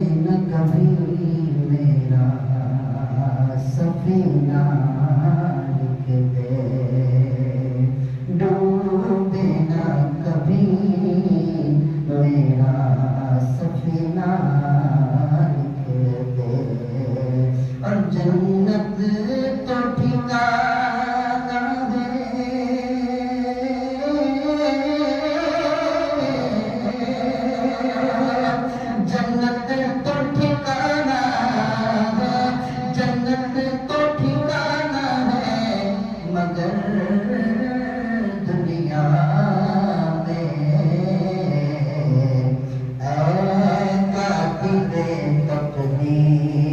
न कभी मेरा सफीना लिख दे, डूबे न कभी मेरा सफीना लिख दे। और जन्नत तो ठिकाना है, जन्नत तो ठिकाना है, जन्नत तो ठिकाना है, मगर दुनिया में ऐ कातिले तकदीर